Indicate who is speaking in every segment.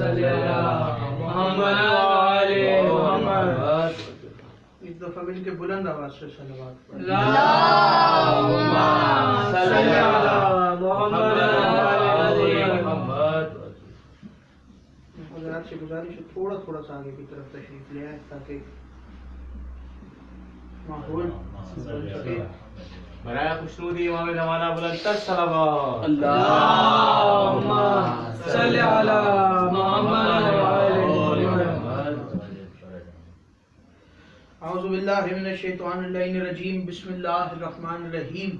Speaker 1: صل علی محمد وآل محمد.
Speaker 2: ایک دفعہ مل کے بلند آواز سے صلوات پڑھیں.
Speaker 1: اللہم صل علی محمد وآل محمد.
Speaker 2: حضرات سے گزارش ہے تھوڑا تھوڑا سا آگے کی طرف تشریف لے آئیں تاکہ ماحول بن سکے.
Speaker 1: برائے خوشنودی امام زمانہ بلند تر صلوات.
Speaker 2: اللہم
Speaker 1: صل علی محمد وآل محمد.
Speaker 2: اعوذ باللہ من الشیطان اللعین الرجیم. بسم اللہ الرحمن الرحیم.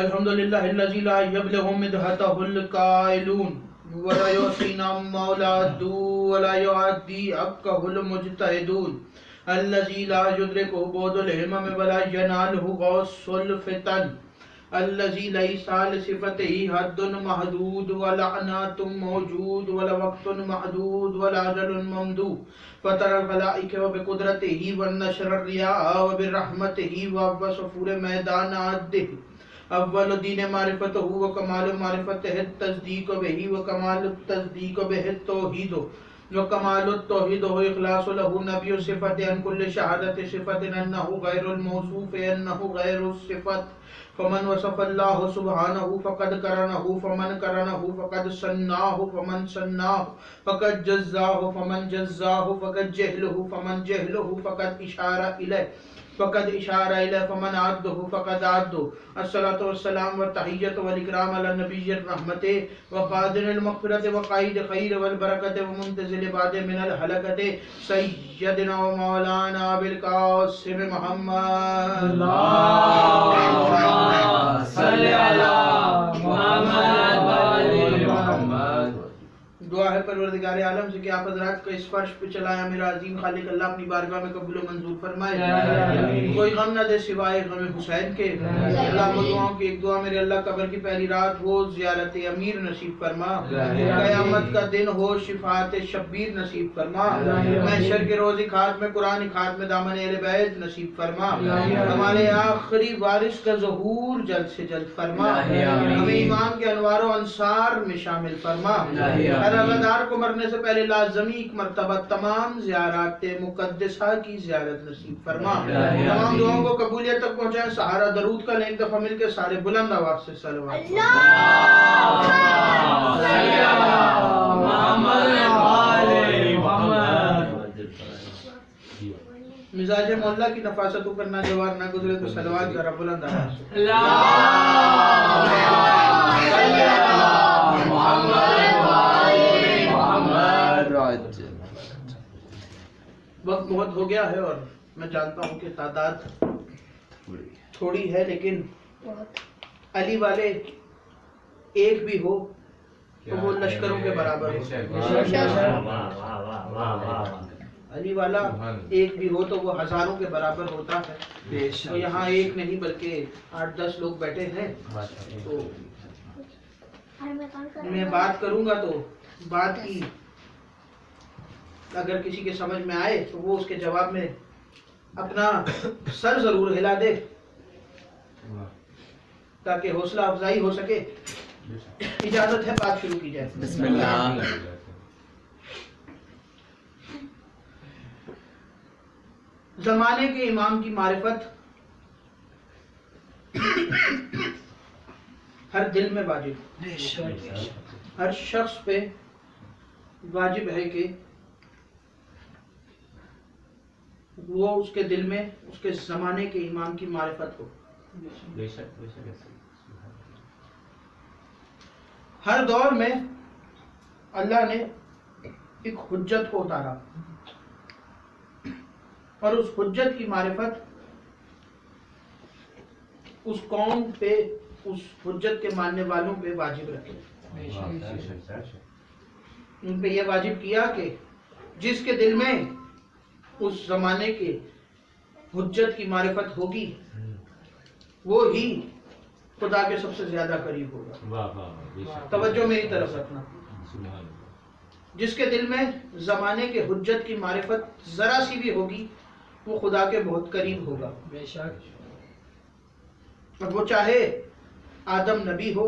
Speaker 2: الحمدللہ الذی لا یبلغ مدحتہ القائلون ولا یحصینا مولا دو ولا یعدی حقہ المجتہدون الذی لا یدرکہ بعد الہمم ولا ینالہ غوث الفتن الذی لیس لصفتہ حد محدود ولا عنات موجود ولا وقت محدود ولا اجل ممدود فطر الخلائق وبقدرتہ والنشر الریاء وبرحمتہ وصفور میدان عدہ. اول دین معرفتہ وکمال معرفتہ التصدیق بہ وکمال التصدیق بہ التوحید وکمال التوحید اخلاص لہ نبی صفت عن کل شہادت صفت انہ غیر الموصوف انہ غیر الصفت. فمن وصف اللہ سبحانہ فقد کرنہ فمن کرنہ فقد ثناہ فمن ثناہ فقد جزاہ فمن جزاہ فقد جہلہ فمن جہلہ فقد اشارہ الیہ فقد اشارہ الیہ فمن عدہ فقد عدہ. الصلاۃ والسلام والتحیۃ والاکرام علی النبی الرحمت وقادر المغفرۃ وقائد خیر والبرکۃ ومنتزل بعد من الحلقۃ سیدنا و مولانا ابوالقاسم محمد.
Speaker 1: اللہم صل علی محمد وآل محمد.
Speaker 2: دعا ہے پروردگار عالم سے کہ آپ حضرات کو اس فرش پہ چلایا میرا عظیم خالق اللہ اپنی بارگاہ میں قبول و منظور فرمائے. کوئی غم نہ دے سوائے غم حسین کے. اللہ کو دعاؤں کی ایک دعا میرے اللہ قبر کی پہلی رات ہو زیارت امیر نصیب فرما. قیامت کا دن ہو شفاعت شبیر نصیب فرما. محشر کے روز خاتم میں قرآن خاتم میں دامن اہل بیت نصیب فرما. ہمارے آخری وارث کا ظہور جلد سے جلد فرما. ہمیں ایمان کے انوار و انصار میں شامل فرما. ہر روادار کو مرنے سے پہلے لازمی ایک مرتبہ تمام زیارات مقدسہ کی زیارت نصیب فرما. تمام دعاؤں کو قبولیت تک پہنچائیں. سہارا درود کا ایک دفعہ مل کے سارے بلند آواز سے صلوات. مزاج مولا کی نفاست اوپر نہ جوار نہ گزرے تو صلوات ذرا بلند آواز سے. وقت بہت ہو گیا ہے اور میں جانتا ہوں کہ تعداد تھوڑی ہے لیکن علی والے ایک بھی ہو تو وہ لشکروں کے برابر ہو. علی والا ایک بھی ہو تو وہ ہزاروں کے برابر ہوتا ہے. تو یہاں ایک نہیں بلکہ 8-10 لوگ بیٹھے ہیں. تو میں بات کروں گا تو بات کی اگر کسی کے سمجھ میں آئے تو وہ اس کے جواب میں اپنا سر ضرور ہلا دے تاکہ حوصلہ افزائی ہو سکے. اجازت ہے بات شروع کی جائے.
Speaker 3: بسم اللہ.
Speaker 2: زمانے کے امام کی معرفت ہر دل میں واجب، ہر شخص پہ واجب ہے کہ وہ اس کے دل میں اس کے زمانے کے امام کی معرفت ہو. ہر دور میں اللہ نے ایک حجت کو اتارا اور اس حجت کی معرفت اس قوم پہ، اس حجت کے ماننے والوں پہ واجب رکھے. ان پہ یہ واجب کیا کہ جس کے دل میں اس زمانے کے حجت کی معرفت ہوگی وہ ہی خدا کے سب سے زیادہ قریب ہوگا. توجہ میری طرف رکھنا. جس کے دل میں زمانے کے حجت کی معرفت ذرا سی بھی ہوگی وہ خدا کے بہت قریب ہوگا.
Speaker 1: بے شک.
Speaker 2: اب وہ چاہے آدم نبی ہو،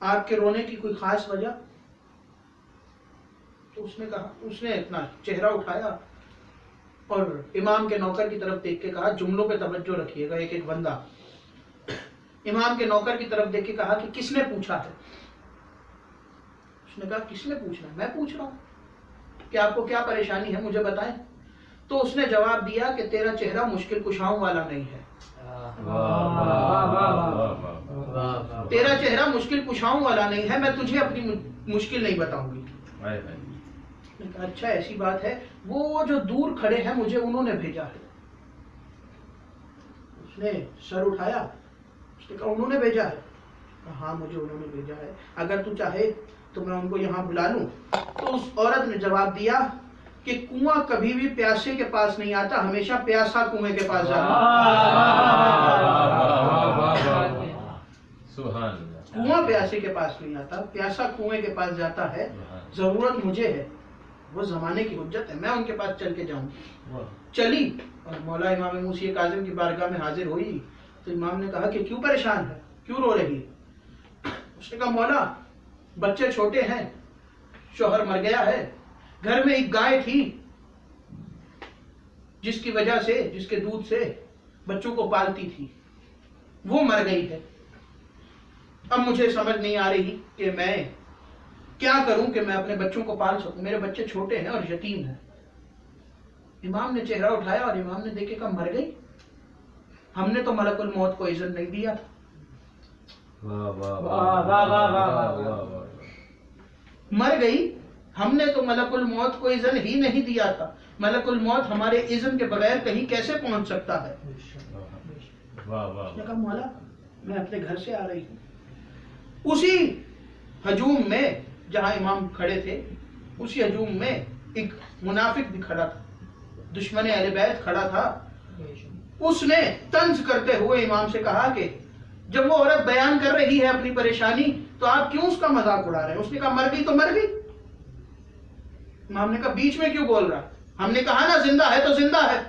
Speaker 2: آپ کے رونے کی کوئی خاص وجہ؟ تو اس نے کہا، اس نے اپنا چہرہ اٹھایا اور امام کے نوکر کی طرف دیکھ کے کہا، جملوں پہ توجہ رکھیے گا، ایک ایک بندہ، امام کے نوکر کی طرف دیکھ کے کہا کہ کس نے پوچھا ہے؟ اس نے کہا کس نے پوچھنا ہے؟ میں پوچھ رہا ہوں کہ آپ کو کیا پریشانی ہے، مجھے بتائیں۔ تو اس نے جواب دیا کہ تیرا چہرہ مشکل کشاؤں والا نہیں ہے، تیرا چہرہ مشکل کشاؤں والا نہیں ہے، میں تجھے اپنی مشکل نہیں بتاؤں گی۔ میں نے کہا اچھا ایسی بات ہے، وہ جو دور کھڑے ہیں مجھے انہوں نے بھیجا ہے۔ اس نے سر اٹھایا، اس نے کہا انہوں نے بھیجا ہے؟ کہا ہاں مجھے انہوں نے بھیجا ہے، اگر تو چاہے تو میں ان کو یہاں بلا لوں۔ تو اس عورت نے جواب دیا کہ کنواں کبھی بھی پیاسے کے پاس نہیں آتا، ہمیشہ پیاسا کنویں کے پاس جاتا ہے۔ کنواں پیاسے کے پاس نہیں آتا، پیاسا کنویں کے پاس جاتا ہے۔ ضرورت مجھے ہے، وہ زمانے کی حجت ہے، میں ان کے پاس چل کے جاؤں۔ چلی اور مولا امام موسی کاظم کی بارگاہ میں حاضر ہوئی تو امام نے کہا کہ کیوں پریشان ہے، کیوں رو رہی ہے؟ اس نے کہا مولا بچے چھوٹے ہیں، شوہر مر گیا ہے، گھر میں ایک گائے تھی جس کی وجہ سے، جس کے دودھ سے بچوں کو پالتی تھی، وہ مر گئی ہے۔ اب مجھے سمجھ نہیں آ رہی کہ میں کیا کروں کہ میں اپنے بچوں کو پال سکوں، میرے بچے چھوٹے ہیں اور یتیم ہیں۔ امام نے چہرہ اٹھایا اور امام نے دیکھے کہا مر گئی؟ ہم نے تو ملک الموت کو اذن نہیں دیا تھا۔ مر گئی؟ ہم نے تو ملک الموت کو اذن ہی نہیں دیا تھا، ملک الموت ہمارے اذن کے بغیر کہیں کیسے پہنچ سکتا ہے؟ اس نے کہا مولا میں اپنے گھر سے آ رہی ہوں۔ اسی ہجوم میں جہاں امام کھڑے تھے، اسی ہجوم میں ایک منافق بھی کھڑا تھا، دشمن اہل بیت کھڑا تھا۔ اس نے طنز کرتے ہوئے امام سے کہا کہ جب وہ عورت بیان کر رہی ہے اپنی پریشانی تو آپ کیوں اس کا مذاق اڑا رہے ہیں؟ اس نے کہا مر گئی تو مر گئی۔ امام نے کہا بیچ میں کیوں بول رہا؟ ہم نے کہا نا زندہ ہے تو زندہ ہے۔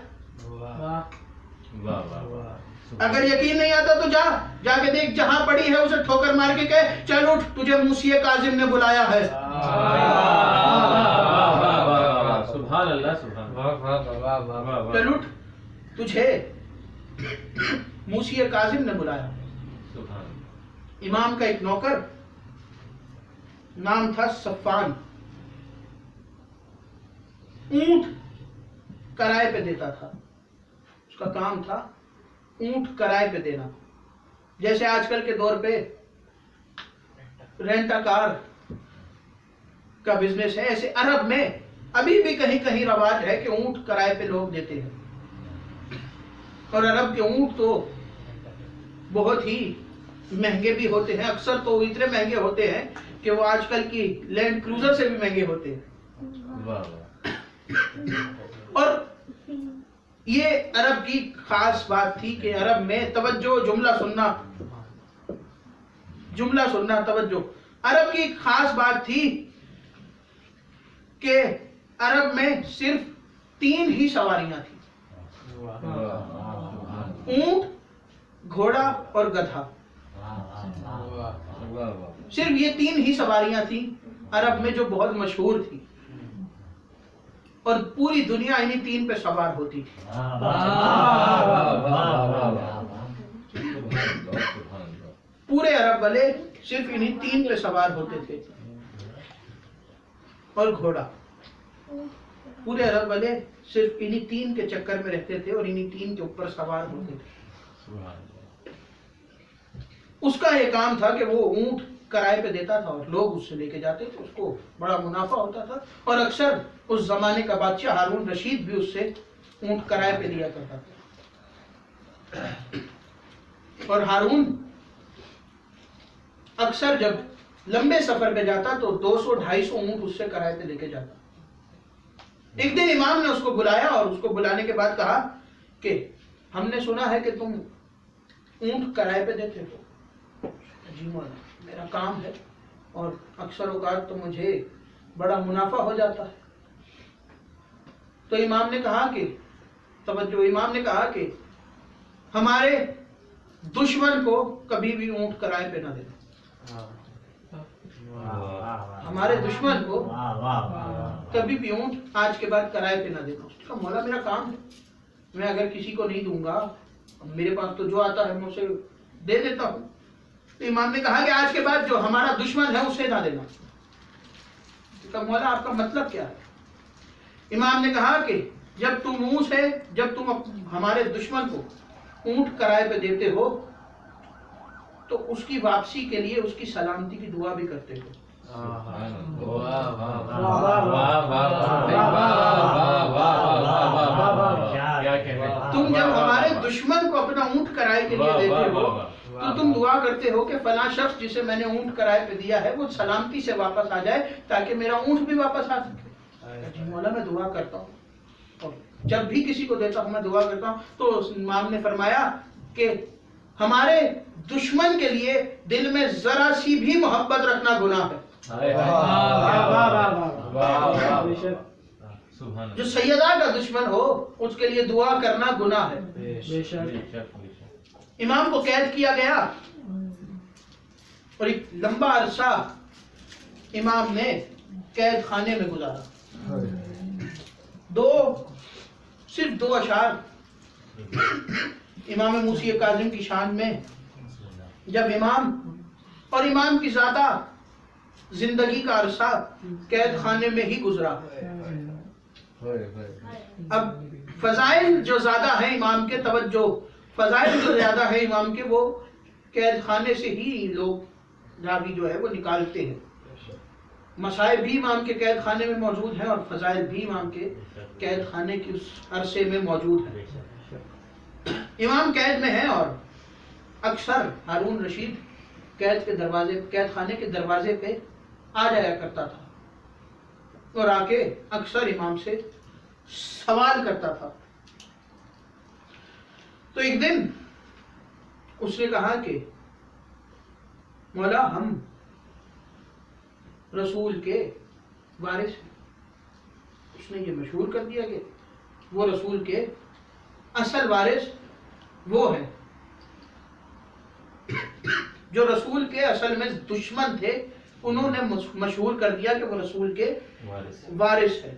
Speaker 2: اگر یقین نہیں آتا تو جا کے دیکھ، جہاں پڑی ہے اسے ٹھوکر مار کے کہے چل اٹھ، تجھے موسی کاظم نے بلایا ہے۔
Speaker 1: سبحان اللہ، سبحان
Speaker 2: چل اٹھ، تجھے موسی کاظم نے بلایا۔ امام کا ایک نوکر نام تھا صفان، اونٹ کرائے پہ دیتا تھا، اس کا کام تھا اونٹ کرائے پہ دینا۔ جیسے آج کل کے دور پہ رینٹا کار کا بزنس ہے، ایسے عرب میں ابھی بھی کہیں کہیں رواج ہے کہ اونٹ کرائے پہ لوگ دیتے ہیں۔ اور عرب کے اونٹ تو بہت ہی مہنگے بھی ہوتے ہیں، اکثر تو اتنے مہنگے ہوتے ہیں کہ وہ آج کل کی لینڈ کروزر سے بھی مہنگے ہوتے ہیں۔ اور یہ عرب کی خاص بات تھی کہ عرب میں توجہ، جملہ سننا توجہ، عرب کی خاص بات تھی کہ عرب میں صرف 3 ہی سواریاں تھیں، اونٹ، گھوڑا اور گدھا۔ صرف یہ 3 ہی سواریاں تھیں عرب میں جو بہت مشہور تھی، اور پوری دنیا انہی 3 پہ سوار ہوتی تھی۔ پورے عرب والے صرف انہی 3 پہ سوار ہوتے تھے، اور گھوڑا۔ پورے عرب والے صرف انہی 3 کے چکر میں رہتے تھے اور انہی 3 کے اوپر سوار ہوتے تھے۔ اس کا یہ کام تھا کہ وہ اونٹ کرائے پہ دیتا تھا اور لوگ اس سے لے کے جاتے تھے، اس کو بڑا منافع ہوتا تھا، اور اکثر اس زمانے کا بادشاہ ہارون رشید بھی اس سے اونٹ کرائے پہ لیا کرتا تھا۔ اور ہارون اکثر جب لمبے سفر پہ جاتا تو 200-250 اونٹ اس سے کرائے پہ لے کے جاتا۔ ایک دن امام نے اس کو بلایا اور اس کو بلانے کے بعد کہا کہ ہم نے سنا ہے کہ تم اونٹ کرائے پہ دیتے ہو۔ جی مولانا میرا کام ہے اور اکثر اوقات تو مجھے بڑا منافع ہو جاتا ہے۔ تو امام نے کہا کہ توجہ، امام نے کہا کہ ہمارے دشمن کو کبھی بھی اونٹ کرائے پہ نہ دینا۔ ہمارے دشمن کو کبھی بھی اونٹ آج کے بعد کرائے پہ نہ دینا. اس نے کہا مولا میرا کام ہے, میں اگر کسی کو نہیں دوں گا, میرے پاس تو جو آتا ہے میں اسے دے دیتا ہوں. تو امام نے کہا کہ آج کے بعد جو ہمارا دشمن ہے اسے نہ دینا. کہا مولا آپ کا مطلب کیا ہے؟ امام نے کہا کہ جب تم ہمارے دشمن کو اونٹ کرائے پہ دیتے ہو تو اس کی واپسی کے لیے اس کی سلامتی کی دعا بھی کرتے ہو. تم جب ہمارے دشمن کو اپنا اونٹ کرائے کے لیے دیتے ہو تو تم دعا کرتے ہو کہ فلاں شخص جسے میں نے اونٹ کرائے پہ دیا ہے وہ سلامتی سے واپس آ جائے تاکہ میرا اونٹ بھی واپس آ سکے. مولا میں دعا کرتا ہوں, اور جب بھی کسی کو دیتا ہوں میں دعا کرتا ہوں. تو امام نے فرمایا کہ ہمارے دشمن کے لیے دل میں ذرا سی بھی محبت رکھنا گناہ ہے. جو سیدہ کا دشمن ہو اس کے لیے دعا کرنا گناہ ہے. امام کو قید کیا گیا اور ایک لمبا عرصہ امام نے قید خانے میں گزارا. صرف دو اشعار امام موسی کاظم کی شان میں, جب امام اور امام کی ذاتہ زندگی کا عرصہ قید خانے میں ہی گزرا. اب فضائل جو زیادہ ہیں امام کے, فضائل جو زیادہ ہیں امام کے, وہ قید خانے سے ہی لوگ راوی جو ہے وہ نکالتے ہیں. مسائب بھی امام کے قید خانے میں موجود ہیں اور فضائل بھی امام کے قید خانے کے اس عرصے میں موجود ہیں. امام قید میں ہیں اور اکثر ہارون رشید قید خانے کے دروازے پہ آ جایا کرتا تھا اور آ کے اکثر امام سے سوال کرتا تھا. تو ایک دن اس نے کہا کہ مولا ہم رسول کے وارث ہیں. اس نے یہ مشہور کر دیا کہ وہ رسول کے اصل وارث وہ ہیں. جو رسول کے اصل میں دشمن تھے انہوں نے مشہور کر دیا کہ وہ رسول کے وارث ہے.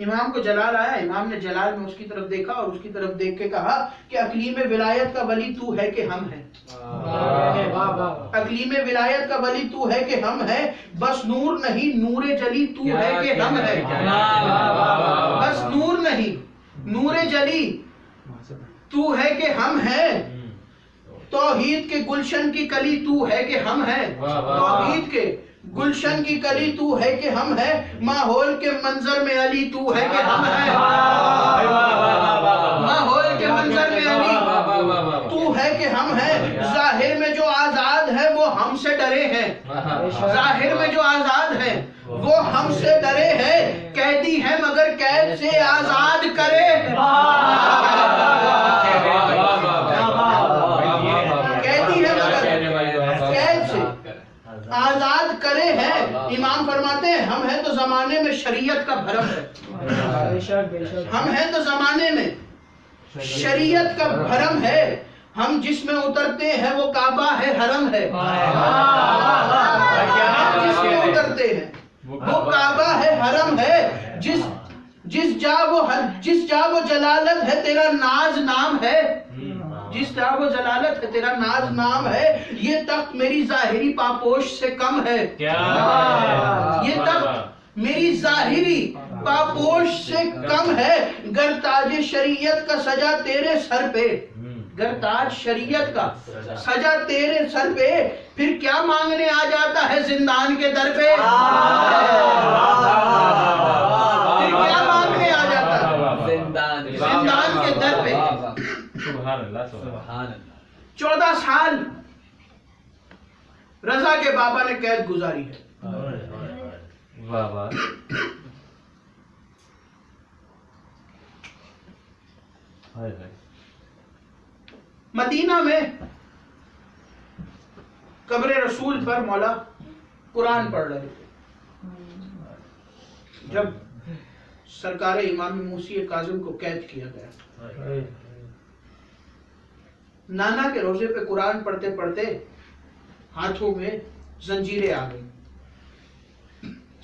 Speaker 2: امام کو جلال آیا, امام نے جلال میں اس کی طرف دیکھا اور اس کی طرف دیکھ کے کہا کہ اقلیم ولایت کا ولی تو ہے کہ ہم ہیں. اقلیم ولایت کا ولی تو ہے کہ ہم ہیں, بس نور نہیں نور جلی تو ہے کہ ہم ہیں. بس نور نہیں نور جلی تو ہے کہ ہم ہیں. توحید کے گلشن کی کلی تو ہے کہ ہم ہیں. توحید کے گلشن کی کلی تو ہے کہ ہم ہیں. ماحول کے منظر میں علی تو ہے کہ ہم ہیں. ماحول کے منظر میں علی تو ہے کہ ہم ہیں. ظاہر میں جو آزاد ہے وہ ہم سے ڈرے ہیں. ظاہر میں جو آزاد ہے وہ ہم سے ڈرے ہیں. قیدی ہے مگر قید سے آزاد کرے. قیدی ہے مگر قید سے آزاد کرے ہیں. امام فرماتے ہیں ہم ہیں تو زمانے میں شریعت کا بھرم ہے. ہم ہیں تو زمانے میں شریعت کا بھرم ہے. ہم جس میں اترتے ہیں وہ کعبہ ہے حرم ہے. ہم جس میں اترتے ہیں وہ کعبہ ہے حرم ہے. جس جا وہ جلالت ہے تیرا ناز نام ہے. جس جا وہ جلالت ہے تیرا ناز نام ہے. یہ تخت میری ظاہری پاپوش سے کم ہے. یہ تخت میری ظاہری پاپوش سے کم ہے. گر تاج شریعت کا سجا تیرے سر پہ, گر تاج شریعت کا سجا تیرے سر پہ, پھر کیا مانگنے آ جاتا ہے زندان کے در پہ. پھر کیا مانگنے آ جاتا ہے زندان کے در پہ. 14 سال رضا کے بابا نے قید گزاری ہے. مدینہ میں قبر رسول پر مولا قرآن پڑھ رہے تھے. جب سرکار امام موسی کاظم کو قید کیا گیا, نانا کے روزے پہ قرآن پڑھتے پڑھتے ہاتھوں میں زنجیریں آ گئی.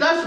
Speaker 2: 10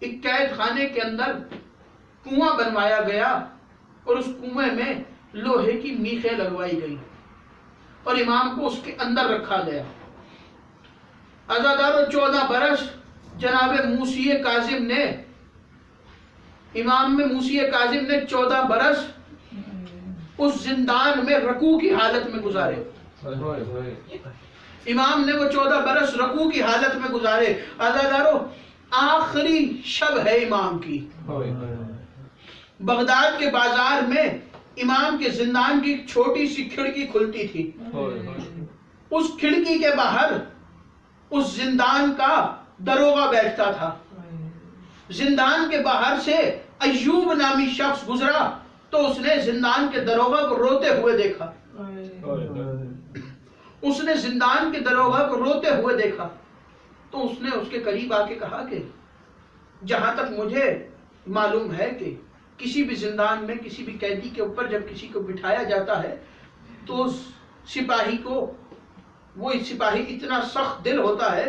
Speaker 2: ایک قید خانے کے اندر کنواں بنوایا گیا اور اس کنویں میں لوہے کی میخیں لگوائی گئی اور امام کو اس کے اندر رکھا گیا. عزادارو 14 برس جناب موسی کاظم نے امام میں موسی کاظم نے 14 برس اس زندان میں رکوع کی حالت میں گزارے. امام نے وہ 14 برس رکوع کی حالت میں گزارے. عزادارو آخری شب ہے امام کی. بغداد کے بازار میں امام کے زندان کی چھوٹی سی کھڑکی کھلتی تھی. اس کھڑکی کے باہر اس زندان کا دروغہ بیٹھتا تھا. زندان کے باہر سے ایوب نامی شخص گزرا تو اس نے زندان کے دروغہ کو روتے ہوئے دیکھا. اس نے زندان کے دروغہ کو روتے ہوئے دیکھا تو اس نے اس کے قریب آ کے کہا کہ جہاں تک مجھے معلوم ہے کہ کسی بھی زندان میں کسی بھی قیدی کے اوپر جب کسی کو بٹھایا جاتا ہے تو اس سپاہی کو وہ سپاہی اتنا سخت دل ہوتا ہے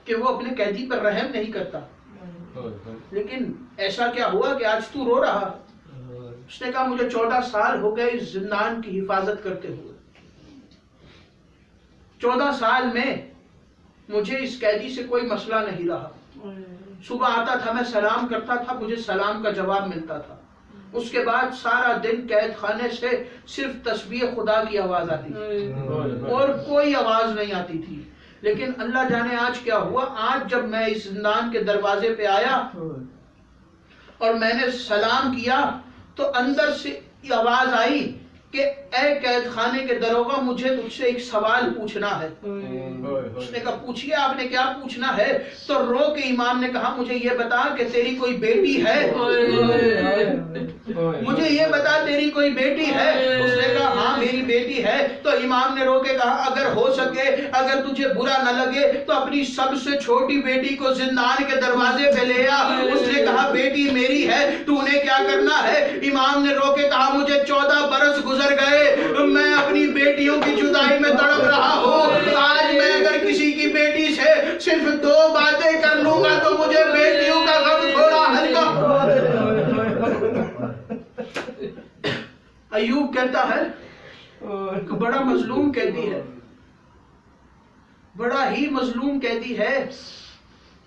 Speaker 2: کہ وہ اپنے قیدی پر رحم نہیں کرتا. لیکن ایسا کیا ہوا کہ آج تو رو رہا؟ اس نے کہا مجھے 14 سال ہو گئے اس زندان کی حفاظت کرتے ہوئے. 14 سال میں مجھے اس قیدی سے کوئی مسئلہ نہیں رہا. صبح آتا تھا میں سلام کرتا تھا, مجھے سلام کا جواب ملتا تھا. اس کے بعد سارا دن قید خانے سے صرف تسبیح خدا کی آواز آتی تھی اور کوئی آواز نہیں آتی تھی. لیکن اللہ جانے آج کیا ہوا. آج جب میں اس زندان کے دروازے پہ آیا اور میں نے سلام کیا تو اندر سے آواز آئی کہ اے قید خانے کے دروغہ مجھے تجھ سے ایک سوال پوچھنا ہے. اس نے کہا پوچھئے, آپ نے کیا پوچھنا ہے؟ تو رو کے امام نے کہا مجھے یہ بتا کہ تیری کوئی بیٹی ہے, مجھے یہ بتا تیری کوئی بیٹی ہے. اس نے کہا ہاں میری بیٹی ہے. تو امام نے رو کے کہا اگر ہو سکے, اگر تجھے برا نہ لگے تو اپنی سب سے چھوٹی بیٹی کو زندان کے دروازے پہ لے آ. اس نے کہا بیٹی میری ہے, تو نے کیا کرنا ہے؟ امام نے رو کے کہا مجھے 14 برس گزر گئے, میں اپنی بیٹیوں کی جدائی میں تڑپ رہا ہوں. آج میں اگر کسی کی بیٹی سے صرف 2 باتیں کر لوں گا تو مجھے بیٹیوں کا غم تھوڑا ہلکا. ایوب کہتا ہے کہ بڑا مظلوم قیدی ہے, بڑا ہی مظلوم قیدی ہے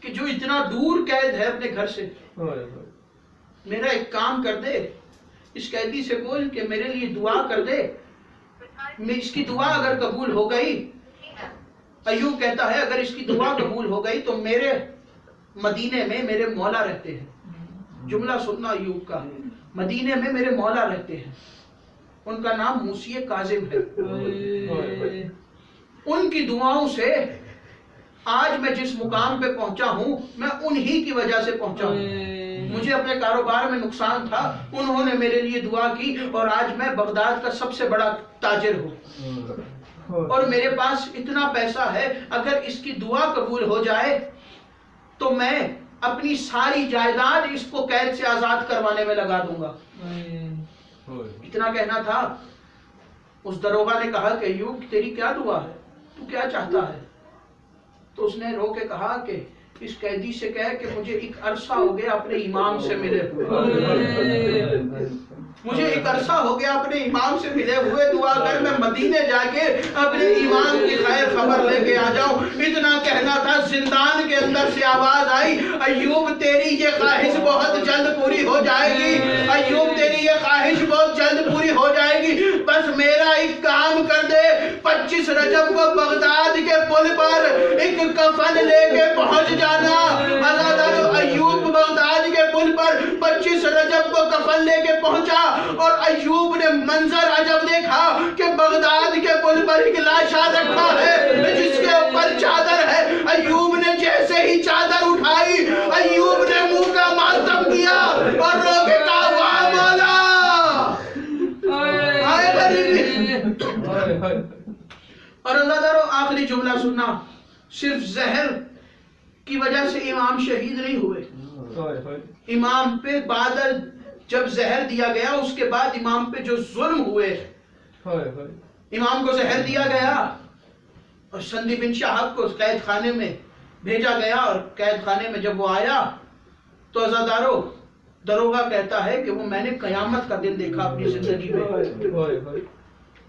Speaker 2: کہ جو اتنا دور قید ہے اپنے گھر سے. میرا ایک کام کر دے, اس قیدی سے بول کہ میرے لیے دعا کر دے, میں اس کی دعا اگر قبول ہو گئی. ایوب کہتا ہے اگر اس کی دعا قبول ہو گئی تو میرے مدینے میں میرے مولا رہتے ہیں. جملہ سننا ایوب کا, مدینے میں میرے مولا رہتے ہیں, ان کا نام موسی کاظم ہے. ان کی دعاؤں سے آج میں جس مقام پہ پہنچا ہوں میں انہی کی وجہ سے پہنچا ہوں. مجھے اپنے کاروبار میں نقصان تھا, انہوں نے میرے لیے دعا کی اور آج میں بغداد کا سب سے بڑا تاجر ہوں اور میرے پاس اتنا پیسہ ہے. اگر اس کی دعا قبول ہو جائے تو میں اپنی ساری جائیداد اس کو قید سے آزاد کروانے میں لگا دوں گا. اتنا کہنا تھا. اس دروغہ نے کہا کہ ایوب تیری کیا دعا ہے, تو کیا چاہتا ہے؟ تو اس نے رو کے کہا کہ اس قیدی سے کہے کہ مجھے ایک عرصہ ہو گیا اپنے امام سے ملے ہوئے, مجھے ایک عرصہ ہو گیا اپنے امام سے ملے ہوئے. دعا کر میں مدینے جا کے اپنے امام کی خیر خبر لے کے آ جاؤں. اتنا کہنا تھا. زندان کے اندر سے آواز آئی ایوب تیری یہ خواہش بہت جلد پوری ہو جائے گی, ایوب تیری یہ خواہش بہت جلد پوری ہو جائے گی. بس میرا ایک کام کر دے, 25 رجب کو بغداد کے پل پر ایک کفن لے کے پہنچ جانا. ایوب بغداد کے پل پر 25 رجب کو کفن لے کے پہنچا اور ایوب نے منظر عجب دیکھا کہ بغداد کے پل پر ایک لاشا رکھا ہے جس کے اوپر چادر ہے. ایوب نے جیسے ہی چادر اٹھائی ایوب نے منہ کا ماتم کیا اور رو کے کہا واہ مولا آئے غریبی. اور اللہ دارو آخری جملہ سننا, صرف زہر کی وجہ سے امام شہید نہیں ہوئے. امام پہ بعد جب زہر دیا گیا اس کے بعد امام پہ جو ظلم ہوئے, امام کو زہر دیا گیا اور سندی بن شہاب کو قید خانے میں بھیجا گیا اور قید خانے میں جب وہ آیا تو عزادارو دروغہ کہتا ہے کہ وہ میں نے قیامت کا دن دیکھا اپنی زندگی میں.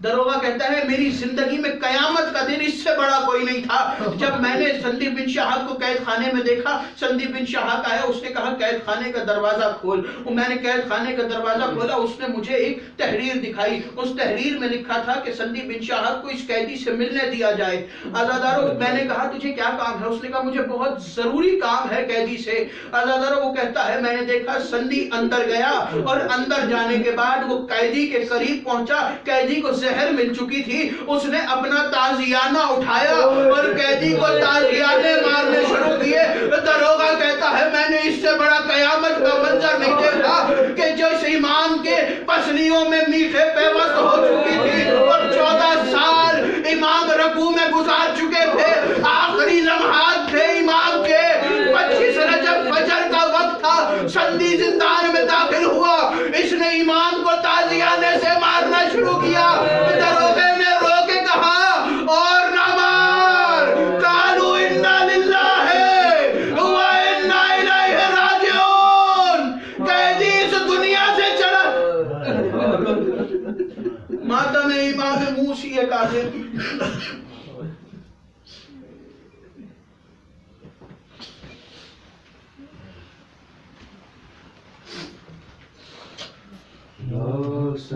Speaker 2: دروغہ کہتا ہے میری زندگی میں قیامت کا دن اس سے بڑا کوئی نہیں تھا. جب میں نے سندیپ بن شہاب کو قید خانے میں دیکھا، سندیپ بن شہاب آیا، اس نے کہا قید خانے کا دروازہ کھول. میں نے قید خانے کا دروازہ کھولا، اس نے مجھے ایک تحریر دکھائی. اس تحریر میں لکھا تھا کہ سندیپ بن شہاب کو اس قیدی سے ملنے دیا جائے. عزادارو میں نے کہا تجھے کیا کام ہے؟ اس نے کہا مجھے بہت ضروری کام ہے قیدی سے. عزادارو وہ کہتا ہے میں نے دیکھا سندی اندر گیا اور اندر جانے کے بعد وہ قیدی کے قریب پہنچا. قیدی کو زہر مل چکی تھی. اس نے اپنا تازیانہ اٹھایا اور قیدی کو تازیانے مارنے شروع کیے. دروغہ کہتا ہے میں نے اس سے بڑا قیامت کا منظر نہیں دیکھا کہ جس امام کے پسلیوں میں میٹھے پیوست ہو چکی تھی اور 14 سال امام رکوع میں گزار چکے تھے. آخری لمحات تھے امام کے. 25 رجب فجر کا وقت تھا. سندی زندان میں داخل ہوا. اس نے امام کو تازیانے سے مارنا شروع کیا. دروغے نے رو کے کہا اور نہ مار. قالوا انا للہ و انا الیہ راجعون. قیدی اس دنیا سے چلا. ماتم امام موسی کاظم.